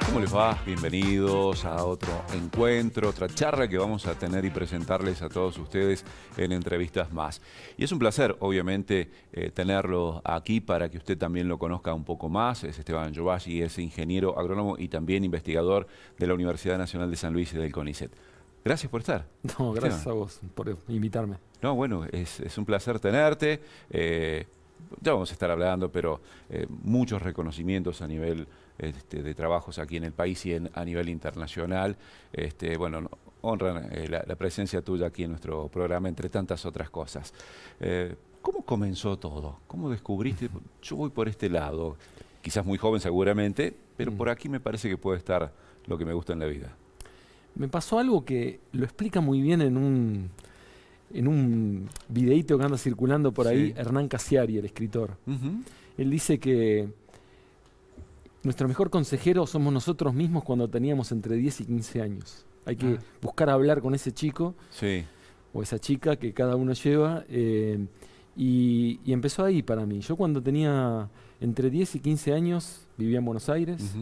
¿Cómo les va? Bienvenidos a otro encuentro, otra charla que vamos a tener y presentarles a todos ustedes en Entrevistas Más. Y es un placer, obviamente, tenerlo aquí para que usted también lo conozca un poco más. Es Esteban Giovacchi, es ingeniero agrónomo y también investigador de la Universidad Nacional de San Luis y del CONICET. Gracias por estar. No, gracias Esteban. A vos por invitarme. No, bueno, es un placer tenerte. Ya vamos a estar hablando, pero muchos reconocimientos a nivel de trabajos aquí en el país y a nivel internacional. Bueno, honran la presencia tuya aquí en nuestro programa, entre tantas otras cosas. ¿Cómo comenzó todo? ¿Cómo descubriste? Yo voy por este lado, quizás muy joven seguramente, pero por aquí me parece que puede estar lo que me gusta en la vida. Me pasó algo que lo explica muy bien en un videíto que anda circulando por ahí, Hernán Cassiari, el escritor. Él dice que nuestro mejor consejero somos nosotros mismos cuando teníamos entre 10 y 15 años. Hay que buscar hablar con ese chico o esa chica que cada uno lleva. Y empezó ahí para mí. Yo cuando tenía entre 10 y 15 años vivía en Buenos Aires,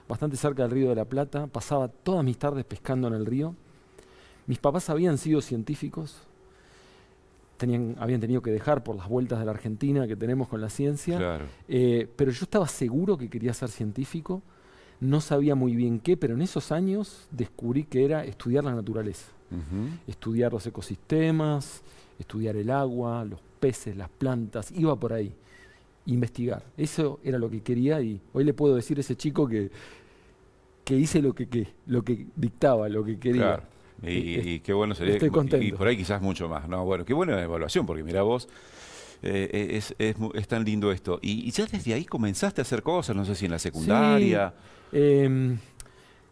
bastante cerca del Río de la Plata. Pasaba todas mis tardes pescando en el río. Mis papás habían sido científicos. Habían tenido que dejar por las vueltas de la Argentina que tenemos con la ciencia, pero yo estaba seguro que quería ser científico, no sabía muy bien qué, pero en esos años descubrí que era estudiar la naturaleza, estudiar los ecosistemas, estudiar el agua, los peces, las plantas, iba por ahí, investigar. Eso era lo que quería y hoy le puedo decir a ese chico que hice lo que dictaba, lo que quería. Claro. Y qué bueno sería, estoy contento. Y por ahí quizás mucho más, ¿no? Bueno, qué buena evaluación, porque mira vos, es tan lindo esto. Y ya desde ahí comenzaste a hacer cosas, no sé si en la secundaria. Sí,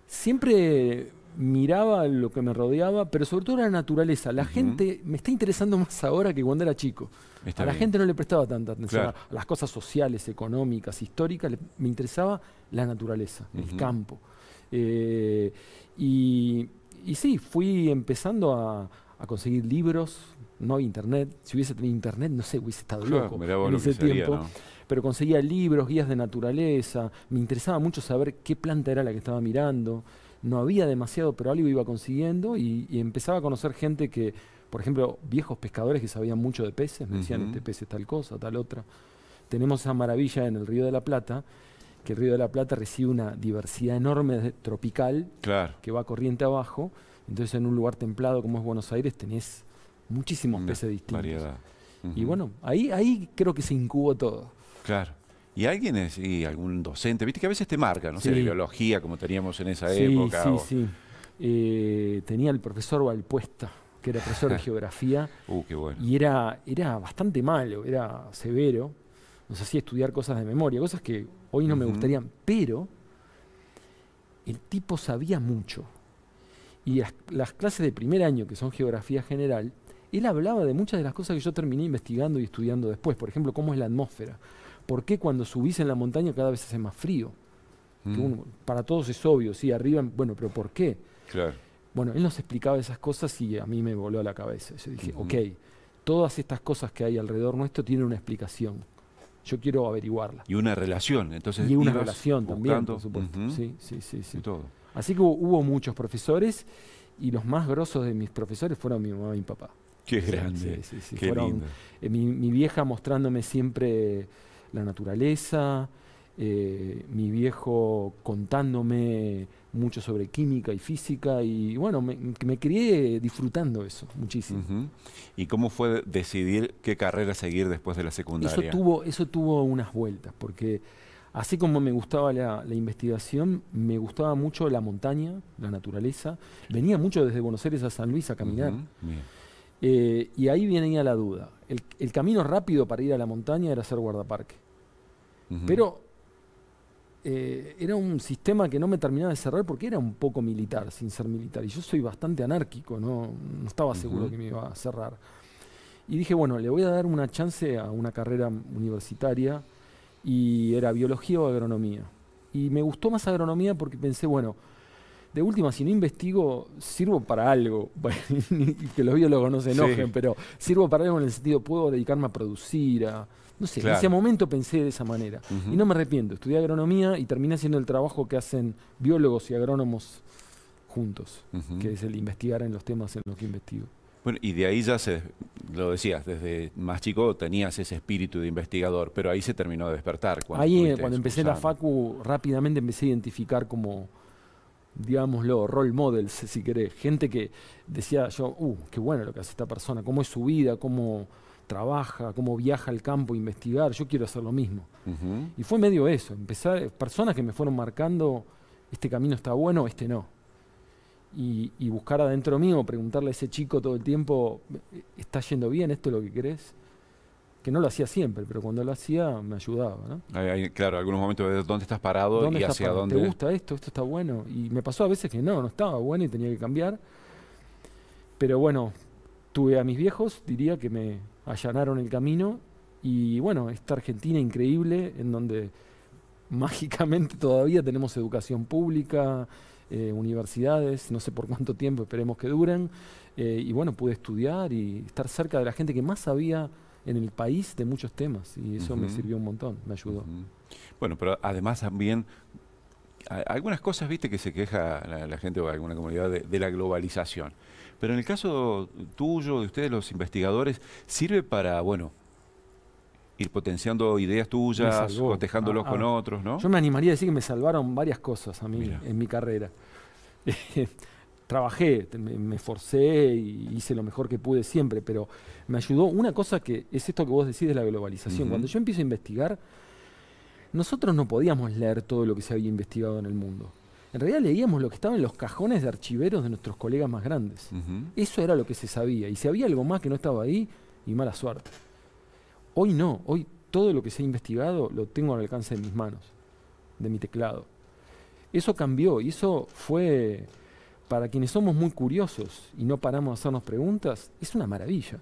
siempre miraba lo que me rodeaba, pero sobre todo la naturaleza. La gente me está interesando más ahora que cuando era chico. A la gente no le prestaba tanta atención a las cosas sociales, económicas, históricas. Me interesaba la naturaleza, el campo. Y sí, fui empezando a conseguir libros, no había internet. Si hubiese tenido internet, no sé, hubiese estado loco en ese tiempo. ¿No? Pero conseguía libros, guías de naturaleza. Me interesaba mucho saber qué planta era la que estaba mirando. No había demasiado, pero algo iba consiguiendo y empezaba a conocer gente que, por ejemplo, viejos pescadores que sabían mucho de peces. Me decían, este pez es tal cosa, tal otra. Tenemos esa maravilla en el Río de la Plata, que el Río de la Plata recibe una diversidad enorme tropical que va corriente abajo. Entonces en un lugar templado como es Buenos Aires tenés muchísimos peces distintos. Variedad. Y bueno, ahí creo que se incubó todo. Claro. ¿Y alguien algún docente? Viste que a veces te marca, no sé, de biología como teníamos en esa época. Sí. Tenía el profesor Valpuesta, que era profesor de geografía. Qué bueno. Y era bastante malo, era severo. Nos hacía estudiar cosas de memoria, cosas que hoy no me gustarían, pero el tipo sabía mucho. Y las clases de primer año, que son geografía general, él hablaba de muchas de las cosas que yo terminé investigando y estudiando después. Por ejemplo, cómo es la atmósfera. ¿Por qué cuando subís en la montaña cada vez hace más frío? Para todos es obvio, sí, arriba, bueno, pero ¿por qué? Claro. Bueno, él nos explicaba esas cosas y a mí me voló a la cabeza. Yo dije, ok, todas estas cosas que hay alrededor nuestro tienen una explicación. Yo quiero averiguarla. Y una relación, entonces. Y una relación también, por supuesto. Sí. Y todo. Así que hubo muchos profesores y los más grosos de mis profesores fueron mi mamá y mi papá. Qué grande. Sí. Qué fueron mi vieja mostrándome siempre la naturaleza, mi viejo contándome mucho sobre química y física y bueno, me crié disfrutando eso muchísimo. ¿Y cómo fue decidir qué carrera seguir después de la secundaria? Eso tuvo unas vueltas, porque así como me gustaba la investigación, me gustaba mucho la montaña, la naturaleza. Venía mucho desde Buenos Aires a San Luis a caminar. Y ahí venía la duda. El camino rápido para ir a la montaña era ser guardaparque. Pero era un sistema que no me terminaba de cerrar porque era un poco militar, sin ser militar. Y yo soy bastante anárquico, no estaba seguro que me iba a cerrar. Y dije, bueno, le voy a dar una chance a una carrera universitaria y era biología o agronomía. Y me gustó más agronomía porque pensé, bueno, de última, si no investigo, sirvo para algo. Bueno, que los biólogos no se enojen, pero sirvo para algo en el sentido, puedo dedicarme a producir, no sé, en ese momento pensé de esa manera. Y no me arrepiento, estudié agronomía y terminé haciendo el trabajo que hacen biólogos y agrónomos juntos, que es el investigar en los temas en los que investigo. Bueno, y de ahí ya lo decías, desde más chico tenías ese espíritu de investigador, pero ahí se terminó de despertar. Cuando empecé la facu, rápidamente empecé a identificar como, digámoslo, role models, si querés. Gente que decía yo, qué bueno lo que hace esta persona, cómo es su vida, cómo trabaja, cómo viaja al campo a investigar, yo quiero hacer lo mismo. Y fue medio eso, personas que me fueron marcando, este camino está bueno, este no. Y buscar adentro mío, preguntarle a ese chico todo el tiempo, ¿está yendo bien? ¿Esto es lo que querés? Que no lo hacía siempre, pero cuando lo hacía me ayudaba, ¿no? Claro, algunos momentos de dónde estás parado y hacia dónde. ¿Te gusta esto? ¿Esto está bueno? Y me pasó a veces que no estaba bueno y tenía que cambiar. Pero bueno, tuve a mis viejos, diría que me allanaron el camino. Y bueno, esta Argentina increíble, en donde mágicamente todavía tenemos educación pública, universidades, no sé por cuánto tiempo, esperemos que duren. Y bueno, pude estudiar y estar cerca de la gente que más sabía en el país de muchos temas, y eso me sirvió un montón, me ayudó. Bueno, pero además también, algunas cosas, viste, que se queja la gente o alguna comunidad de la globalización. Pero en el caso tuyo, de ustedes los investigadores, sirve para, bueno, ir potenciando ideas tuyas, cotejándolos con otros, ¿no? Yo me animaría a decir que me salvaron varias cosas a mí en mi carrera. Trabajé, me esforcé y hice lo mejor que pude siempre, pero me ayudó una cosa que es esto que vos decís de la globalización. Cuando yo empiezo a investigar, nosotros no podíamos leer todo lo que se había investigado en el mundo. En realidad leíamos lo que estaba en los cajones de archiveros de nuestros colegas más grandes. Eso era lo que se sabía. Y si había algo más que no estaba ahí, y mala suerte. Hoy no, hoy todo lo que se ha investigado lo tengo al alcance de mis manos, de mi teclado. Eso cambió y eso fue, para quienes somos muy curiosos y no paramos de hacernos preguntas, es una maravilla.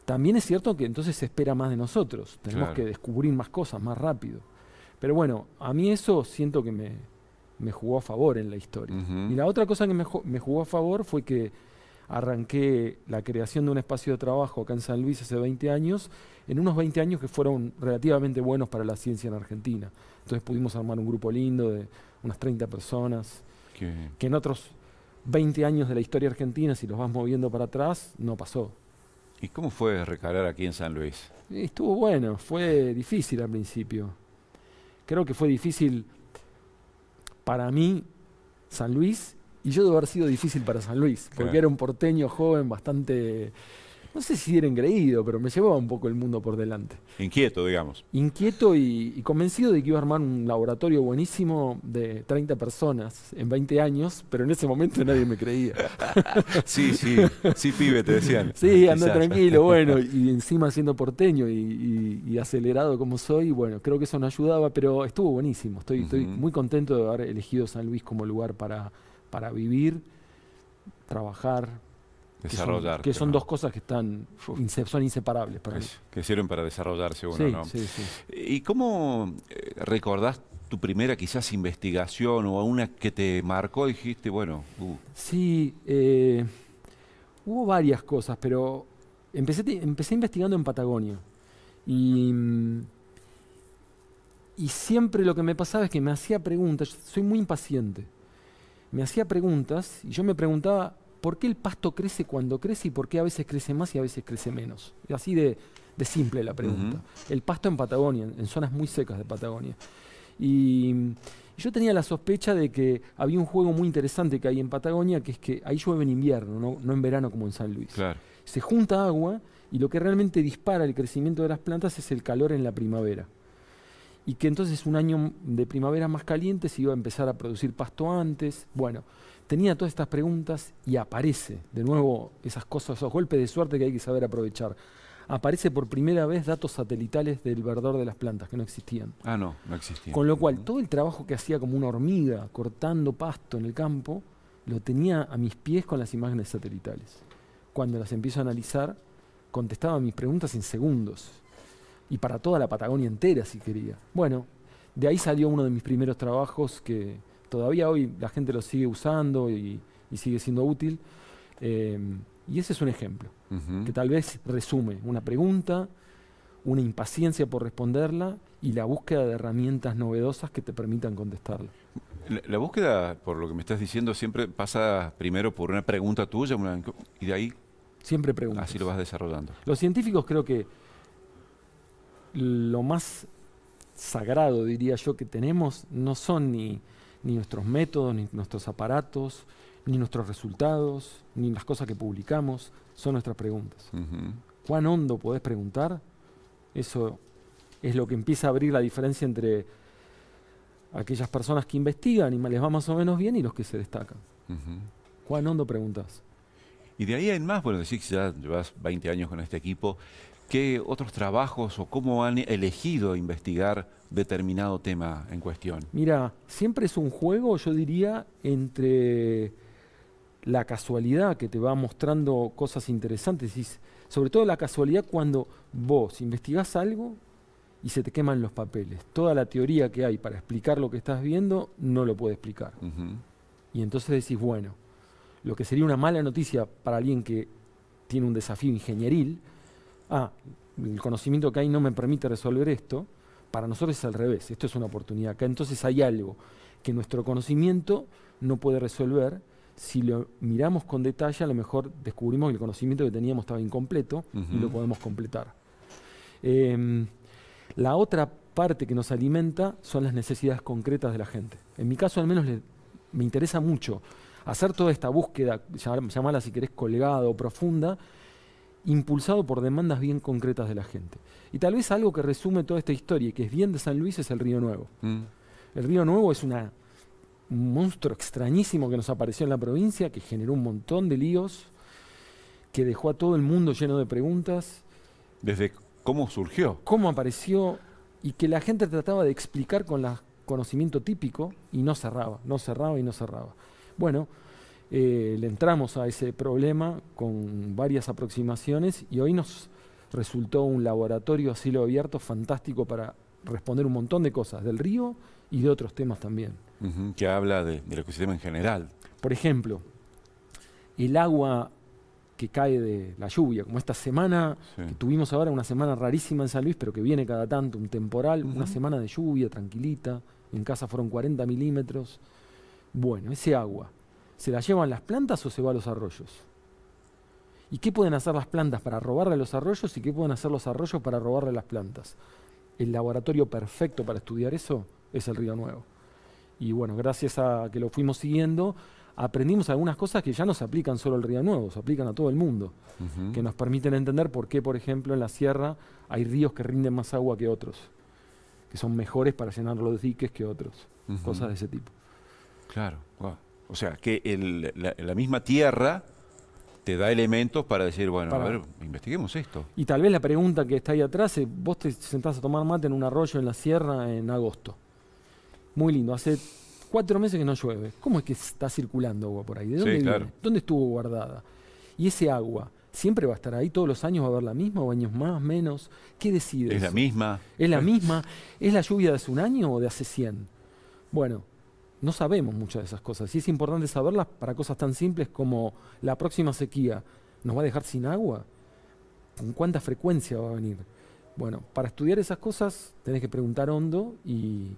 También es cierto que entonces se espera más de nosotros, tenemos que descubrir más cosas más rápido. Pero bueno, a mí eso siento que me jugó a favor en la historia. Y la otra cosa que me jugó a favor fue que arranqué la creación de un espacio de trabajo acá en San Luis hace 20 años, en unos 20 años que fueron relativamente buenos para la ciencia en Argentina. Entonces pudimos armar un grupo lindo de unas 30 personas, que en otros 20 años de la historia argentina, si los vas moviendo para atrás, no pasó. ¿Y cómo fue recalar aquí en San Luis? Estuvo bueno, fue difícil al principio. Creo que fue difícil para mí, San Luis, y yo debo haber sido difícil para San Luis, porque era un porteño joven bastante, no sé si era engreído, pero me llevaba un poco el mundo por delante. Inquieto, digamos. Inquieto y convencido de que iba a armar un laboratorio buenísimo de 30 personas en 20 años, pero en ese momento nadie me creía. Sí, pibe, te decían. Sí, anda tranquilo, bueno, y encima siendo porteño y acelerado como soy, bueno, creo que eso no ayudaba, pero estuvo buenísimo. Estoy muy contento de haber elegido San Luis como lugar para vivir, trabajar, desarrollar. Que son dos cosas que son inseparables para mí. Que sirven para desarrollarse uno, ¿no? Sí. ¿Y cómo recordás tu primera quizás investigación o una que te marcó, dijiste, bueno? Sí, hubo varias cosas, pero empecé investigando en Patagonia. Y siempre lo que me pasaba es que me hacía preguntas, yo soy muy impaciente. Me hacía preguntas y yo me preguntaba por qué el pasto crece cuando crece y por qué a veces crece más y a veces crece menos. Así de simple la pregunta. El pasto en Patagonia, en zonas muy secas de Patagonia. Y yo tenía la sospecha de que había un juego muy interesante que hay en Patagonia, que es que ahí llueve en invierno, no en verano como en San Luis. Claro. Se junta agua y lo que realmente dispara el crecimiento de las plantas es el calor en la primavera. Y que entonces un año de primavera más caliente se iba a empezar a producir pasto antes. Bueno, tenía todas estas preguntas y aparece, de nuevo, esas cosas, esos golpes de suerte que hay que saber aprovechar. Aparece por primera vez datos satelitales del verdor de las plantas, que no existían. No existían. Con lo cual, todo el trabajo que hacía como una hormiga, cortando pasto en el campo, lo tenía a mis pies con las imágenes satelitales. Cuando las empiezo a analizar, contestaba mis preguntas en segundos. Y para toda la Patagonia entera, si quería. Bueno, de ahí salió uno de mis primeros trabajos que todavía hoy la gente lo sigue usando y sigue siendo útil. Y ese es un ejemplo, que tal vez resume una pregunta, una impaciencia por responderla y la búsqueda de herramientas novedosas que te permitan contestarla. La búsqueda, por lo que me estás diciendo, siempre pasa primero por una pregunta tuya y de ahí siempre preguntas. Así lo vas desarrollando. Los científicos creo que lo más sagrado, diría yo, que tenemos no son ni nuestros métodos, ni nuestros aparatos, ni nuestros resultados, ni las cosas que publicamos, son nuestras preguntas. ¿Cuán hondo podés preguntar? Eso es lo que empieza a abrir la diferencia entre aquellas personas que investigan y les va más o menos bien y los que se destacan. ¿Cuán hondo preguntás? Y de ahí en más, bueno, decís que ya llevas 20 años con este equipo, ¿qué otros trabajos o cómo han elegido investigar determinado tema en cuestión? Mira, siempre es un juego, yo diría, entre la casualidad que te va mostrando cosas interesantes, y sobre todo la casualidad cuando vos investigás algo y se te queman los papeles. Toda la teoría que hay para explicar lo que estás viendo no lo puede explicar. Y entonces decís, bueno, lo que sería una mala noticia para alguien que tiene un desafío ingenieril, el conocimiento que hay no me permite resolver esto, para nosotros es al revés, esto es una oportunidad. Acá entonces hay algo que nuestro conocimiento no puede resolver. Si lo miramos con detalle, a lo mejor descubrimos que el conocimiento que teníamos estaba incompleto y lo podemos completar. La otra parte que nos alimenta son las necesidades concretas de la gente. En mi caso, al menos, me interesa mucho hacer toda esta búsqueda, llamarla si querés colgada o profunda, impulsado por demandas bien concretas de la gente. Y tal vez algo que resume toda esta historia y que es bien de San Luis es el Río Nuevo. El Río Nuevo es un monstruo extrañísimo que nos apareció en la provincia, que generó un montón de líos, que dejó a todo el mundo lleno de preguntas. ¿Desde cómo surgió? Cómo apareció y que la gente trataba de explicar con el conocimiento típico y no cerraba. Bueno, le entramos a ese problema con varias aproximaciones y hoy nos resultó un laboratorio a cielo abierto fantástico para responder un montón de cosas del río y de otros temas también. Que habla del ecosistema en general. Por ejemplo, el agua que cae de la lluvia, como esta semana que tuvimos ahora, una semana rarísima en San Luis, pero que viene cada tanto, un temporal, una semana de lluvia tranquilita, en casa fueron 40 milímetros. Bueno, ese agua, ¿se la llevan las plantas o se va a los arroyos? ¿Y qué pueden hacer las plantas para robarle a los arroyos y qué pueden hacer los arroyos para robarle a las plantas? El laboratorio perfecto para estudiar eso es el Río Nuevo. Y bueno, gracias a que lo fuimos siguiendo, aprendimos algunas cosas que ya no se aplican solo al Río Nuevo, se aplican a todo el mundo, que nos permiten entender por qué, por ejemplo, en la sierra hay ríos que rinden más agua que otros, que son mejores para llenar los diques que otros, cosas de ese tipo. Claro, o sea, que la misma tierra te da elementos para decir, bueno, a ver, investiguemos esto. Y tal vez la pregunta que está ahí atrás es, vos te sentás a tomar mate en un arroyo en la sierra en agosto. Muy lindo, hace 4 meses que no llueve. ¿Cómo es que está circulando agua por ahí? ¿De dónde viene? Claro. ¿Dónde estuvo guardada? Y ese agua, ¿siempre va a estar ahí? ¿Todos los años va a haber la misma o años más, menos? ¿Qué decide? ¿Es la misma? ¿Es la misma? ¿Es la lluvia de hace un año o de hace 100? Bueno, no sabemos muchas de esas cosas. Y es importante saberlas para cosas tan simples como la próxima sequía. ¿Nos va a dejar sin agua? ¿Con cuánta frecuencia va a venir? Bueno, para estudiar esas cosas tenés que preguntar hondo y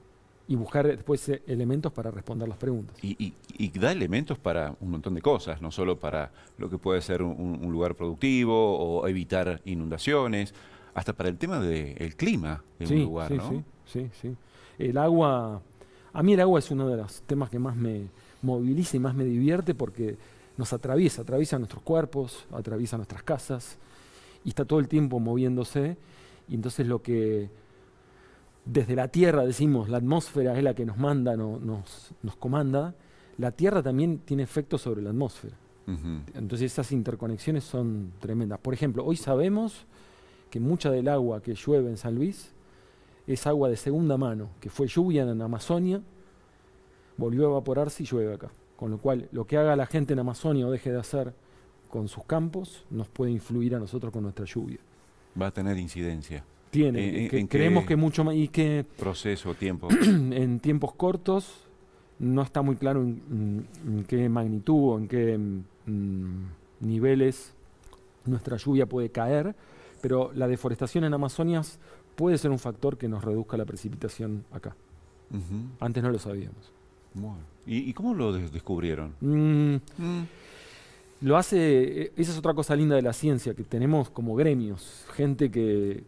buscar después elementos para responder las preguntas. Y da elementos para un montón de cosas, no solo para lo que puede ser un lugar productivo o evitar inundaciones, hasta para el tema del clima de un lugar, ¿no? Sí. El agua, a mí el agua es uno de los temas que más me moviliza y más me divierte porque nos atraviesa nuestros cuerpos, atraviesa nuestras casas y está todo el tiempo moviéndose. Y entonces lo que desde la Tierra decimos, la atmósfera es la que nos manda, nos comanda, la Tierra también tiene efectos sobre la atmósfera. Entonces esas interconexiones son tremendas. Por ejemplo, hoy sabemos que mucha del agua que llueve en San Luis es agua de segunda mano, que fue lluvia en Amazonia, volvió a evaporarse y llueve acá. Con lo cual, lo que haga la gente en Amazonia o deje de hacer con sus campos, nos puede influir a nosotros con nuestra lluvia. Va a tener incidencia. Tiene, creemos que mucho más y que proceso, tiempo. En tiempos cortos no está muy claro en qué magnitud o en qué niveles nuestra lluvia puede caer, pero la deforestación en Amazonia puede ser un factor que nos reduzca la precipitación acá. Antes no lo sabíamos. Bueno. ¿Y cómo lo descubrieron? Lo hace, esa es otra cosa linda de la ciencia, que tenemos como gremios, gente que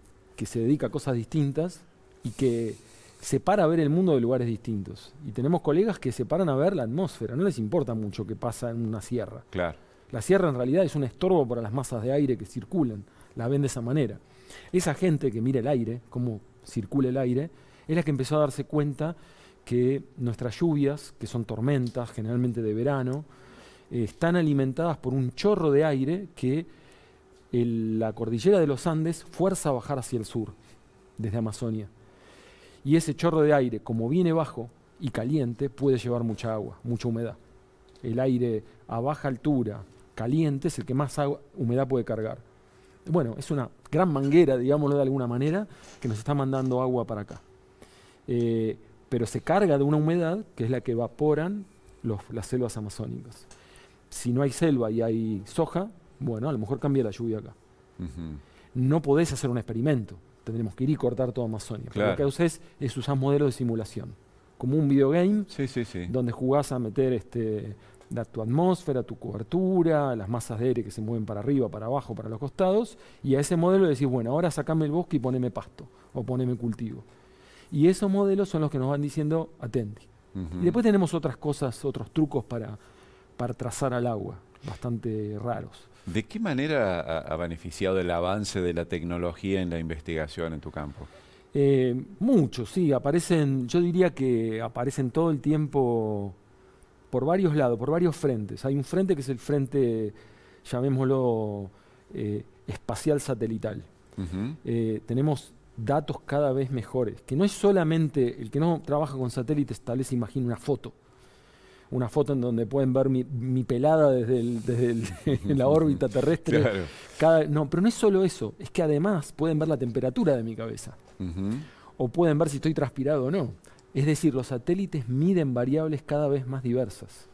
se dedica a cosas distintas y que se para a ver el mundo de lugares distintos. Y tenemos colegas que se paran a ver la atmósfera, no les importa mucho qué pasa en una sierra. Claro. La sierra en realidad es un estorbo para las masas de aire que circulan, la ven de esa manera. Esa gente que mira el aire, cómo circula el aire, es la que empezó a darse cuenta que nuestras lluvias, que son tormentas generalmente de verano, están alimentadas por un chorro de aire que la cordillera de los Andes fuerza a bajar hacia el sur, desde Amazonia. Y ese chorro de aire, como viene bajo y caliente, puede llevar mucha agua, mucha humedad. El aire a baja altura, caliente, es el que más humedad puede cargar. Bueno, es una gran manguera, digámoslo de alguna manera, que nos está mandando agua para acá. Pero se carga de una humedad que es la que evaporan las selvas amazónicas. Si no hay selva y hay soja, bueno, a lo mejor cambia la lluvia acá. No podés hacer un experimento, tendremos que ir y cortar toda Amazonia. Claro. Pero lo que haces es usar modelos de simulación, como un videogame, donde jugás a meter tu atmósfera, tu cobertura, las masas de aire que se mueven para arriba, para abajo, para los costados, y a ese modelo decís, bueno, ahora sacame el bosque y poneme pasto, o poneme cultivo. Y esos modelos son los que nos van diciendo, atenti. Y después tenemos otras cosas, otros trucos para trazar al agua, bastante raros. ¿De qué manera ha beneficiado el avance de la tecnología en la investigación en tu campo? Mucho, sí. Yo diría que aparecen todo el tiempo por varios lados, por varios frentes. Hay un frente que es el frente, llamémoslo, espacial satelital. Tenemos datos cada vez mejores, que no es solamente, el que no trabaja con satélites tal vez imagina una foto en donde pueden ver mi pelada desde la órbita terrestre. Claro. No, pero no es solo eso, es que además pueden ver la temperatura de mi cabeza. O pueden ver si estoy transpirado o no. Es decir, los satélites miden variables cada vez más diversas.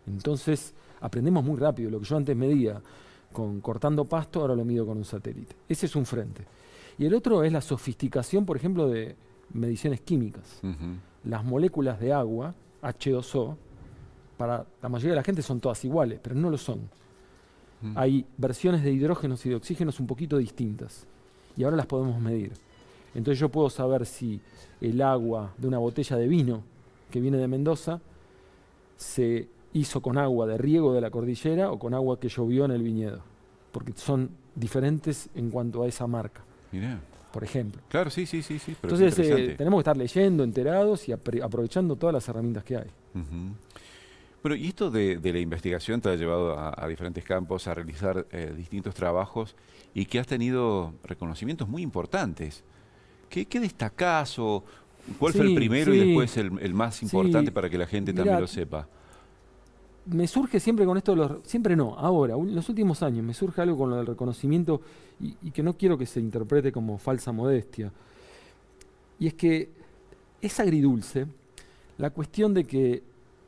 Entonces, aprendemos muy rápido. Lo que yo antes medía cortando pasto, ahora lo mido con un satélite. Ese es un frente. Y el otro es la sofisticación, por ejemplo, de mediciones químicas. Las moléculas de agua, H2O, para la mayoría de la gente son todas iguales, pero no lo son. Hay versiones de hidrógenos y de oxígenos un poquito distintas, y ahora las podemos medir. Entonces yo puedo saber si el agua de una botella de vino que viene de Mendoza se hizo con agua de riego de la cordillera o con agua que llovió en el viñedo, porque son diferentes en cuanto a esa marca. Mirá. Por ejemplo. Claro, sí. Pero entonces tenemos que estar leyendo, enterados y aprovechando todas las herramientas que hay. Bueno, y esto de la investigación te ha llevado a diferentes campos, a realizar distintos trabajos y que has tenido reconocimientos muy importantes. ¿Qué destacás o cuál fue el primero y después el más importante para que la gente también lo sepa? Me surge siempre con esto, siempre no, ahora, en los últimos años, me surge algo con lo del reconocimiento y que no quiero que se interprete como falsa modestia. Y es que es agridulce la cuestión de que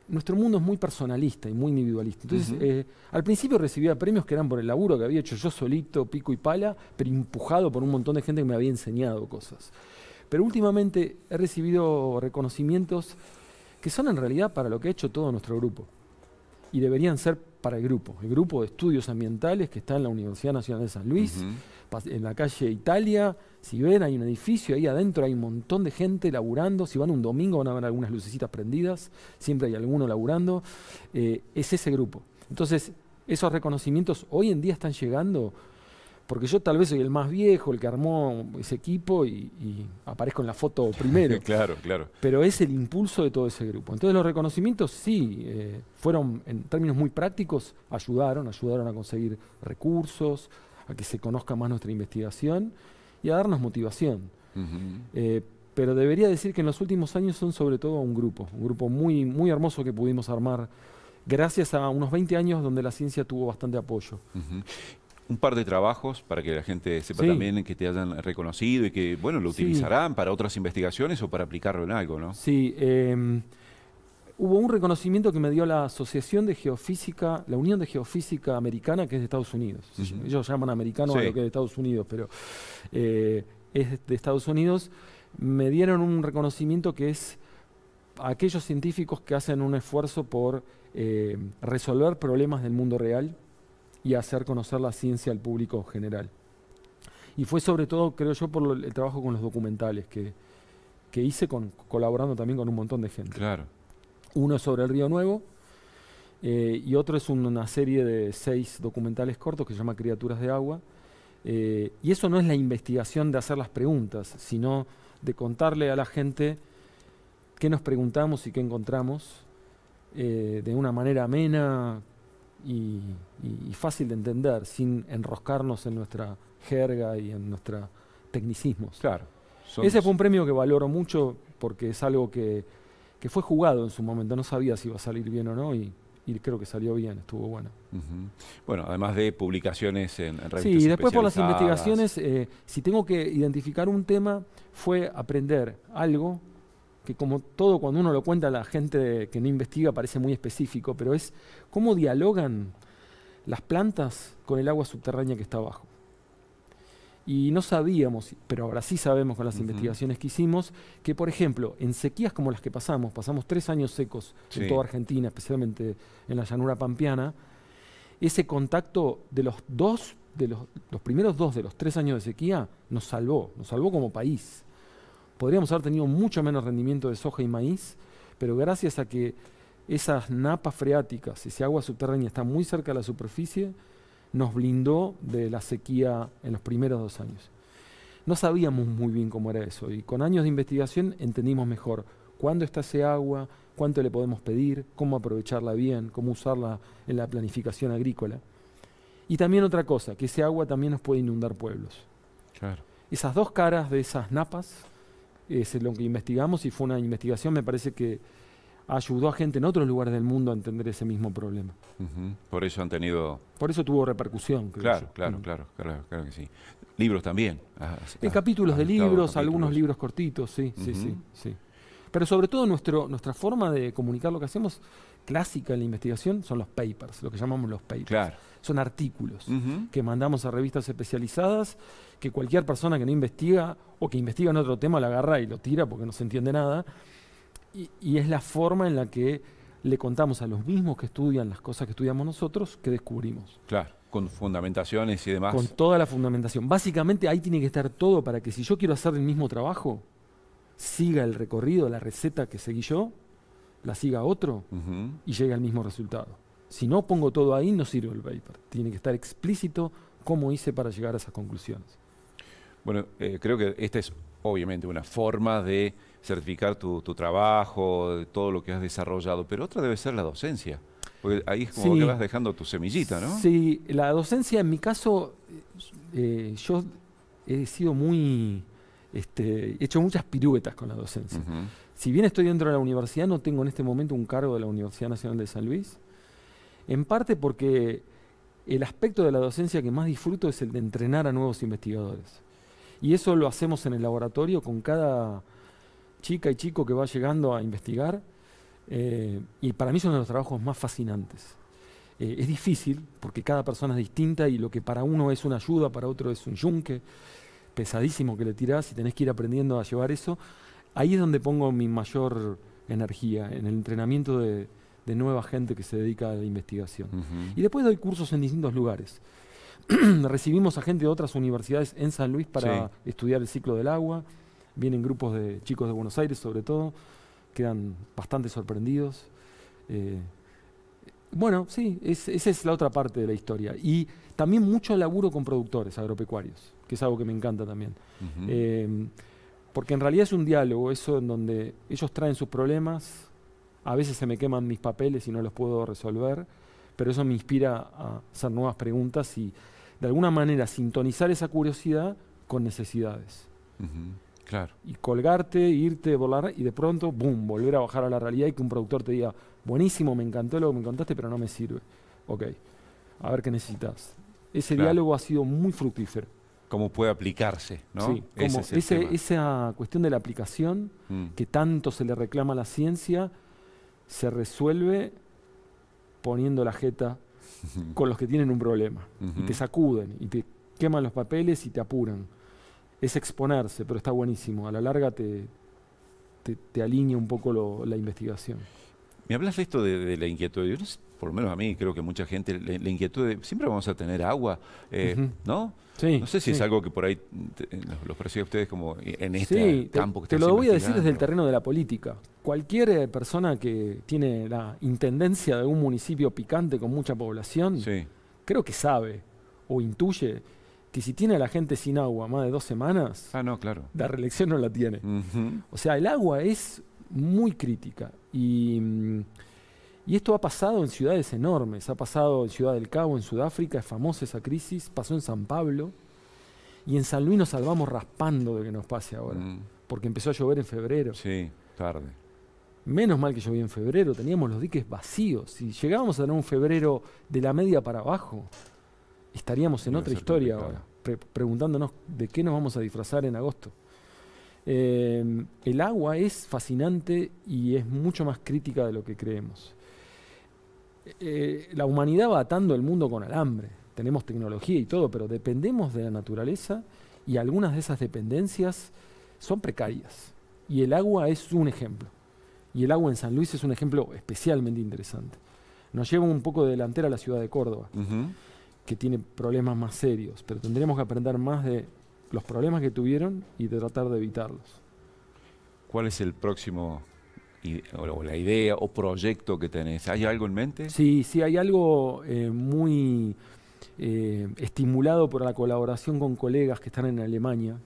nuestro mundo es muy personalista y muy individualista. Entonces, al principio recibía premios que eran por el laburo que había hecho yo solito, pico y pala, pero empujado por un montón de gente que me había enseñado cosas. Pero últimamente he recibido reconocimientos que son en realidad para lo que ha hecho todo nuestro grupo. Y deberían ser para el grupo de estudios ambientales que está en la Universidad Nacional de San Luis, en la calle Italia. Si ven, hay un edificio, ahí adentro hay un montón de gente laburando. Si van un domingo van a ver algunas lucecitas prendidas, siempre hay alguno laburando. Es ese grupo. Entonces, esos reconocimientos hoy en día están llegando porque yo tal vez soy el más viejo, el que armó ese equipo y aparezco en la foto primero. Claro. Pero es el impulso de todo ese grupo. Entonces los reconocimientos sí, fueron en términos muy prácticos, ayudaron a conseguir recursos, a que se conozca más nuestra investigación y a darnos motivación. Pero debería decir que en los últimos años son sobre todo un grupo muy, muy hermoso que pudimos armar gracias a unos 20 años donde la ciencia tuvo bastante apoyo. Un par de trabajos para que la gente sepa también que te hayan reconocido y que, bueno, lo utilizarán para otras investigaciones o para aplicarlo en algo, ¿no? Sí. hubo un reconocimiento que me dio la Asociación de Geofísica, la Unión de Geofísica Americana, que es de Estados Unidos. Ellos llaman americano a lo que es de Estados Unidos, pero es de Estados Unidos. Me dieron un reconocimiento que es a aquellos científicos que hacen un esfuerzo por resolver problemas del mundo real y hacer conocer la ciencia al público general. Y fue sobre todo, creo yo, por el trabajo con los documentales que hice colaborando también con un montón de gente. Claro. Uno es sobre el Río Nuevo y otro es una serie de 6 documentales cortos que se llama Criaturas de Agua. Y eso no es la investigación de hacer las preguntas, sino de contarle a la gente qué nos preguntamos y qué encontramos de una manera amena y fácil de entender, sin enroscarnos en nuestra jerga y en nuestros tecnicismos. Claro. Ese fue un premio que valoro mucho porque es algo que fue jugado en su momento. No sabía si iba a salir bien o no y creo que salió bien, estuvo bueno. Bueno, además de publicaciones en revistas Sí, y después por las especializadas. investigaciones, si tengo que identificar un tema, fue aprender algo que, como todo cuando uno lo cuenta a la gente que no investiga, parece muy específico, pero es cómo dialogan las plantas con el agua subterránea que está abajo. Y no sabíamos, pero ahora sí sabemos con las investigaciones que hicimos, que por ejemplo, en sequías como las que pasamos 3 años secos en toda Argentina, especialmente en la llanura pampeana, ese contacto de los primeros 2 de los 3 años de sequía nos salvó como país. Podríamos haber tenido mucho menos rendimiento de soja y maíz, pero gracias a que esas napas freáticas, ese agua subterránea está muy cerca de la superficie, nos blindó de la sequía en los primeros 2 años. No sabíamos muy bien cómo era eso y con años de investigación entendimos mejor cuándo está ese agua, cuánto le podemos pedir, cómo aprovecharla bien, cómo usarla en la planificación agrícola. Y también otra cosa, que ese agua también nos puede inundar pueblos. Claro. Esas 2 caras de esas napas es lo que investigamos y fue una investigación, me parece que ayudó a gente en otros lugares del mundo a entender ese mismo problema. Por eso han tenido... Por eso tuvo repercusión. Claro que sí. Libros también. Capítulos de libros, algunos libros cortitos, sí. Pero sobre todo nuestra forma de comunicar lo que hacemos, clásica en la investigación, son los papers, lo que llamamos los papers. Claro. Son artículos que mandamos a revistas especializadas, que cualquier persona que no investiga o que investiga en otro tema la agarra y lo tira porque no se entiende nada. Y es la forma en la que le contamos a los mismos que estudian las cosas que estudiamos nosotros que descubrimos. Claro, con fundamentaciones y demás. Con toda la fundamentación. Básicamente ahí tiene que estar todo para que si yo quiero hacer el mismo trabajo, siga el recorrido, la receta que seguí yo, la siga otro y llegue al mismo resultado. Si no pongo todo ahí, no sirve el paper. Tiene que estar explícito cómo hice para llegar a esas conclusiones. Bueno, creo que esta es obviamente una forma de certificar tu trabajo, de todo lo que has desarrollado, pero otra debe ser la docencia, porque ahí es como que vas dejando tu semillita, ¿no? Sí, la docencia en mi caso, yo he sido he hecho muchas piruetas con la docencia. Si bien estoy dentro de la universidad, no tengo en este momento un cargo de la Universidad Nacional de San Luis, en parte porque el aspecto de la docencia que más disfruto es el de entrenar a nuevos investigadores. Y eso lo hacemos en el laboratorio con cada chica y chico que va llegando a investigar. Y para mí son uno de los trabajos más fascinantes. Es difícil porque cada persona es distinta y lo que para uno es una ayuda, para otro es un yunque pesadísimo que le tirás y tenés que ir aprendiendo a llevar eso. Ahí es donde pongo mi mayor energía, en el entrenamiento de nueva gente que se dedica a la investigación. Y después doy cursos en distintos lugares. Recibimos a gente de otras universidades en San Luis para estudiar el ciclo del agua. Vienen grupos de chicos de Buenos Aires, sobre todo, quedan bastante sorprendidos. Bueno, sí, esa es la otra parte de la historia. Y también mucho laburo con productores agropecuarios, que es algo que me encanta también. Porque en realidad es un diálogo, eso en donde ellos traen sus problemas, a veces se me queman mis papeles y no los puedo resolver, pero eso me inspira a hacer nuevas preguntas y de alguna manera sintonizar esa curiosidad con necesidades. Claro. Y colgarte, irte, volar y de pronto, boom, volver a bajar a la realidad y que un productor te diga, buenísimo, me encantó lo que me contaste, pero no me sirve. Ok, a ver qué necesitas. Ese diálogo ha sido muy fructífero. ¿Cómo puede aplicarse? ¿No? Sí, esa cuestión de la aplicación que tanto se le reclama a la ciencia, se resuelve poniendo la jeta con los que tienen un problema. Y te sacuden, y te queman los papeles y te apuran. Es exponerse, pero está buenísimo. A la larga te alinea un poco la investigación. Me hablas de esto de la inquietud. Yo no sé, por lo menos a mí, creo que mucha gente, la inquietud de siempre vamos a tener agua, ¿no? Sí, no sé si es algo que por ahí los percibe a ustedes como en este campo que te lo voy a decir desde el terreno de la política. Cualquier persona que tiene la intendencia de un municipio picante con mucha población, creo que sabe o intuye que si tiene a la gente sin agua más de 2 semanas, la reelección no la tiene. O sea, el agua es muy crítica. Y esto ha pasado en ciudades enormes. Ha pasado en Ciudad del Cabo, en Sudáfrica, es famosa esa crisis. Pasó en San Pablo. Y en San Luis nos salvamos raspando de que nos pase ahora. Porque empezó a llover en febrero. Sí, tarde. Menos mal que llovía en febrero. Teníamos los diques vacíos. Si llegábamos a tener un febrero de la media para abajo, estaríamos en otra historia ahora. Preguntándonos de qué nos vamos a disfrazar en agosto. El agua es fascinante y es mucho más crítica de lo que creemos. La humanidad va atando el mundo con alambre. Tenemos tecnología y todo, pero dependemos de la naturaleza y algunas de esas dependencias son precarias. Y el agua es un ejemplo. Y el agua en San Luis es un ejemplo especialmente interesante. Nos lleva un poco de delantera a la ciudad de Córdoba, que tiene problemas más serios, pero tendríamos que aprender más de los problemas que tuvieron y de tratar de evitarlos. ¿Cuál es el próximo, o la idea o proyecto que tenés? ¿Hay algo en mente? Sí, hay algo muy estimulado por la colaboración con colegas que están en Alemania.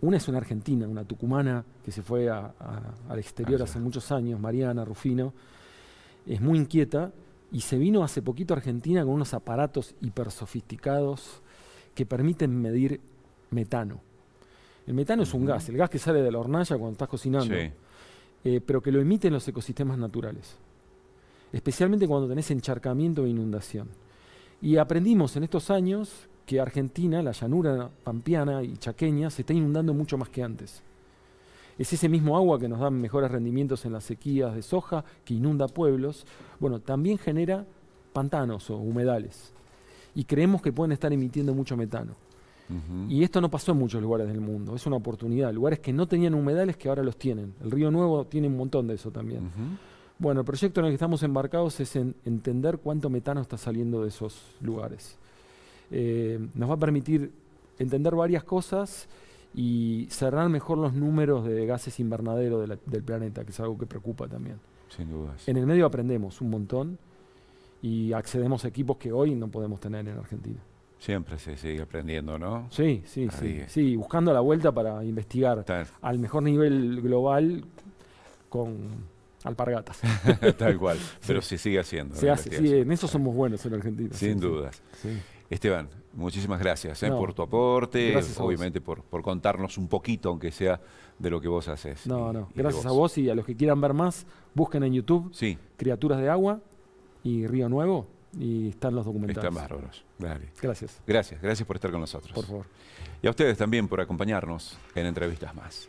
Una es una argentina, una tucumana que se fue al exterior hace muchos años, Mariana Rufino. Es muy inquieta y se vino hace poquito a Argentina con unos aparatos hiper sofisticados que permiten medir metano. El metano es un gas, el gas que sale de la hornalla cuando estás cocinando, pero que lo emiten los ecosistemas naturales, especialmente cuando tenés encharcamiento e inundación. Y aprendimos en estos años que Argentina, la llanura pampeana y chaqueña, se está inundando mucho más que antes. Es ese mismo agua que nos da mejores rendimientos en las sequías de soja, que inunda pueblos, bueno, también genera pantanos o humedales. Y creemos que pueden estar emitiendo mucho metano. Y esto no pasó en muchos lugares del mundo, es una oportunidad. Lugares que no tenían humedales que ahora los tienen. El Río Nuevo tiene un montón de eso también. Bueno, el proyecto en el que estamos embarcados es entender cuánto metano está saliendo de esos lugares. Nos va a permitir entender varias cosas y cerrar mejor los números de gases invernadero del planeta, que es algo que preocupa también. Sin dudas. En el medio aprendemos un montón y accedemos a equipos que hoy no podemos tener en Argentina. Siempre se sigue aprendiendo, ¿no? Sí, buscando la vuelta para investigar al mejor nivel global con alpargatas. Tal cual, pero se sigue haciendo. Se hace, sí, en eso somos buenos en Argentina. Sin dudas. Esteban, muchísimas gracias por tu aporte, obviamente por contarnos un poquito, aunque sea de lo que vos haces. Gracias a vos y a los que quieran ver más, busquen en YouTube Criaturas de Agua y Río Nuevo y están los documentales. Están bárbaros. Dale. Gracias. Gracias por estar con nosotros. Por favor. Y a ustedes también por acompañarnos en Entrevistas Más.